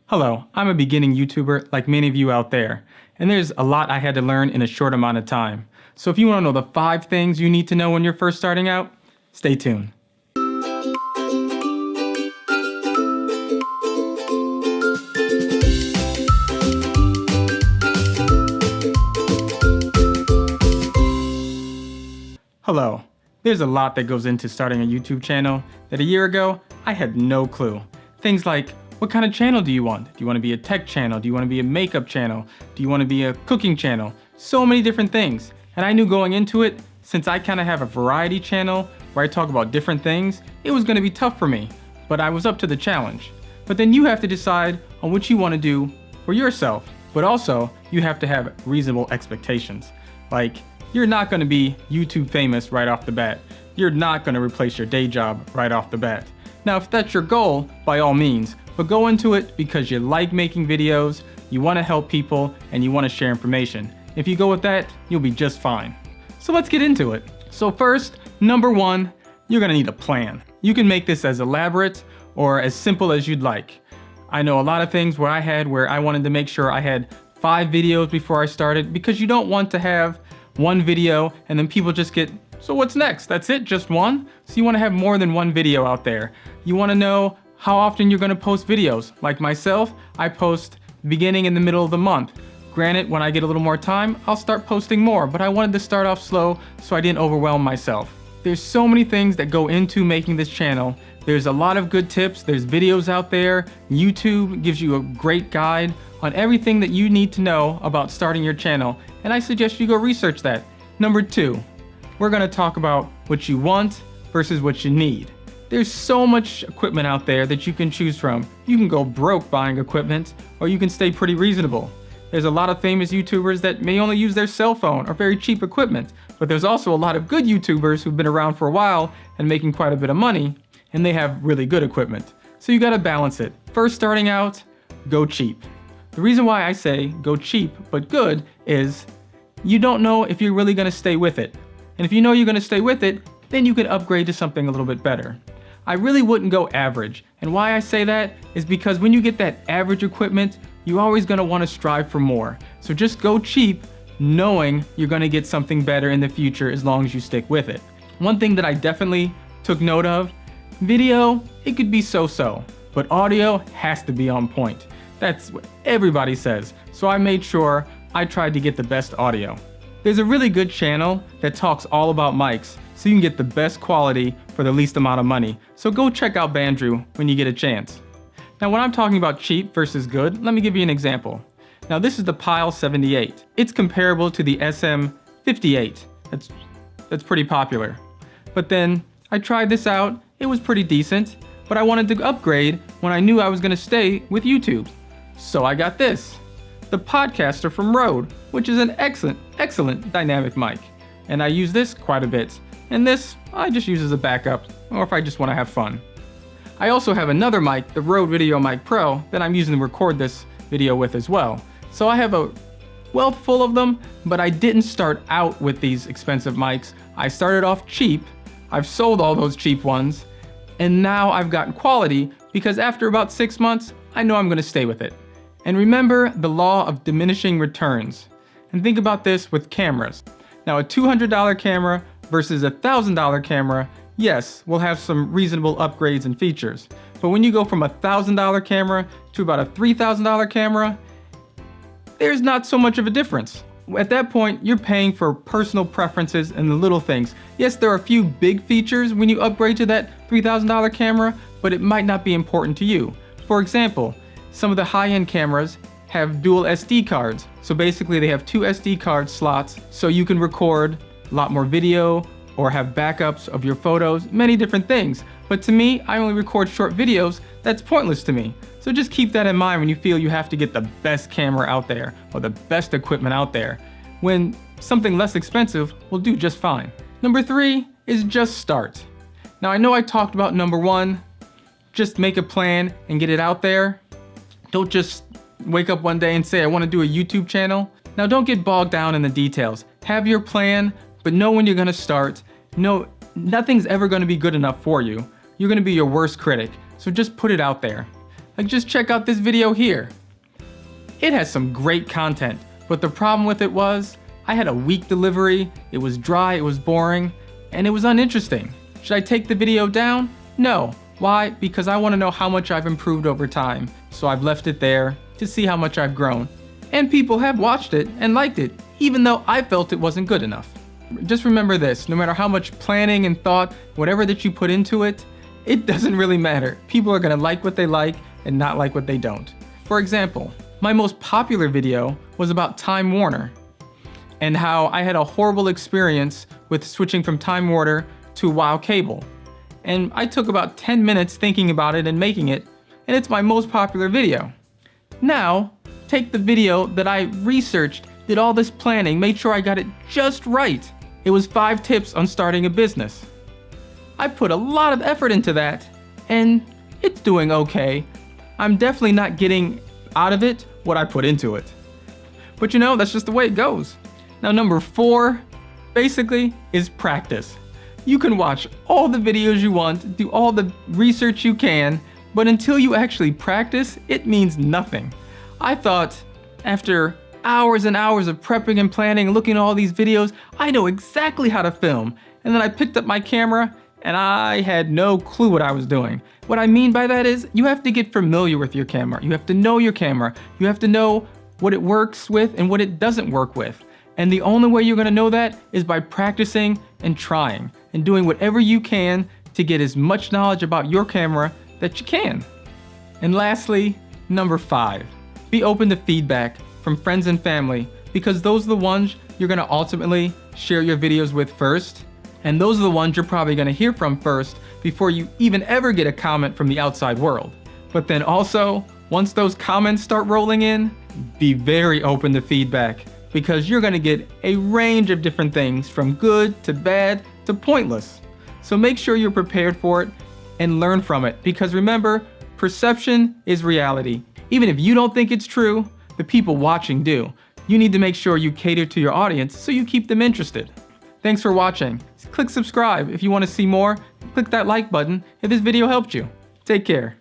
Hello, I'm a beginning YouTuber like many of you out there, and there's a lot I had to learn in a short amount of time. So if you want to know the 5 things you need to know when you're first starting out, stay tuned. Hello. There's a lot that goes into starting a YouTube channel that a year ago, I had no clue. Things like, what kind of channel do you want? Do you want to be a tech channel? Do you want to be a makeup channel? Do you want to be a cooking channel? So many different things. And I knew going into it, since I kind of have a variety channel where I talk about different things, it was going to be tough for me. But I was up to the challenge. But then you have to decide on what you want to do for yourself. But also, you have to have reasonable expectations. Like, you're not going to be YouTube famous right off the bat. You're not going to replace your day job right off the bat. Now, if that's your goal, by all means, but go into it because you like making videos, you want to help people, and you want to share information. If you go with that, you'll be just fine. So let's get into it. So first, number 1, you're going to need a plan. You can make this as elaborate or as simple as you'd like. I know a lot of things where I wanted to make sure I had 5 videos before I started, because you don't want to have one video and then people just get, so what's next? That's it, just one? So you want to have more than one video out there. You want to know how often you're going to post videos. Like myself, I post beginning in the middle of the month. Granted, when I get a little more time, I'll start posting more, but I wanted to start off slow so I didn't overwhelm myself. There's so many things that go into making this channel. There's a lot of good tips, there's videos out there. YouTube gives you a great guide on everything that you need to know about starting your channel, and I suggest you go research that. Number 2, we're going to talk about what you want versus what you need. There's so much equipment out there that you can choose from. You can go broke buying equipment, or you can stay pretty reasonable. There's a lot of famous YouTubers that may only use their cell phone or very cheap equipment, but there's also a lot of good YouTubers who've been around for a while and making quite a bit of money, and they have really good equipment. So you gotta balance it. First starting out, go cheap. The reason why I say go cheap but good is you don't know if you're really gonna stay with it. And if you know you're gonna stay with it, then you can upgrade to something a little bit better. I really wouldn't go average. And why I say that is because when you get that average equipment, you're always gonna wanna strive for more. So just go cheap, knowing you're gonna get something better in the future as long as you stick with it. One thing that I definitely took note of, video, it could be so-so, but audio has to be on point. That's what everybody says. So I made sure I tried to get the best audio. There's a really good channel that talks all about mics, so you can get the best quality for the least amount of money. So go check out Bandrew when you get a chance. Now when I'm talking about cheap versus good, let me give you an example. Now this is the Pile 78. It's comparable to the SM58. That's pretty popular. But then I tried this out, it was pretty decent, but I wanted to upgrade when I knew I was gonna stay with YouTube. So I got this, the Procaster from Rode, which is an excellent dynamic mic. And I use this quite a bit. And this, I just use as a backup, or if I just want to have fun. I also have another mic, the Rode Video Mic Pro, that I'm using to record this video with as well. So I have a wealth full of them, but I didn't start out with these expensive mics. I started off cheap, I've sold all those cheap ones, and now I've gotten quality because after about 6 months, I know I'm going to stay with it. And remember the law of diminishing returns. And think about this with cameras. Now a $200 camera versus a $1,000 camera, yes, we'll have some reasonable upgrades and features. But when you go from a $1,000 camera to about a $3,000 camera, there's not so much of a difference. At that point, you're paying for personal preferences and the little things. Yes, there are a few big features when you upgrade to that $3,000 camera, but it might not be important to you. For example, some of the high-end cameras have dual SD cards. So basically they have 2 SD card slots so you can record a lot more video or have backups of your photos, many different things. But to me, I only record short videos, that's pointless to me. So just keep that in mind when you feel you have to get the best camera out there or the best equipment out there, when something less expensive will do just fine. Number 3 is just start. Now I know I talked about number 1, just make a plan and get it out there. Don't just wake up one day and say, I want to do a YouTube channel. Now don't get bogged down in the details. Have your plan, but know when you're going to start. No, nothing's ever going to be good enough for you. You're going to be your worst critic. So just put it out there. Like, just check out this video here. It has some great content, but the problem with it was I had a weak delivery, it was dry, it was boring, and it was uninteresting. Should I take the video down? No. Why? Because I want to know how much I've improved over time. So I've left it there to see how much I've grown. And people have watched it and liked it, even though I felt it wasn't good enough. Just remember this, no matter how much planning and thought, whatever that you put into it, it doesn't really matter. People are gonna like what they like and not like what they don't. For example, my most popular video was about Time Warner and how I had a horrible experience with switching from Time Warner to WoW Cable. And I took about 10 minutes thinking about it and making it, and it's my most popular video. Now, take the video that I researched, did all this planning, made sure I got it just right. It was 5 tips on starting a business. I put a lot of effort into that, and it's doing okay. I'm definitely not getting out of it what I put into it. But you know, that's just the way it goes. Now, number 4, basically, is practice. You can watch all the videos you want, do all the research you can, but until you actually practice, it means nothing. I thought after hours and hours of prepping and planning, looking at all these videos, I know exactly how to film. And then I picked up my camera and I had no clue what I was doing. What I mean by that is you have to get familiar with your camera. You have to know your camera. You have to know what it works with and what it doesn't work with. And the only way you're gonna know that is by practicing and trying and doing whatever you can to get as much knowledge about your camera that you can. And lastly, number 5, be open to feedback from friends and family, because those are the ones you're gonna ultimately share your videos with first, and those are the ones you're probably gonna hear from first before you even ever get a comment from the outside world. But then also, once those comments start rolling in, be very open to feedback, because you're gonna get a range of different things from good to bad to pointless. So make sure you're prepared for it and learn from it, because remember, perception is reality. Even if you don't think it's true, the people watching do. You need to make sure you cater to your audience so you keep them interested. Thanks for watching. Click subscribe if you want to see more. Click that like button if this video helped you. Take care.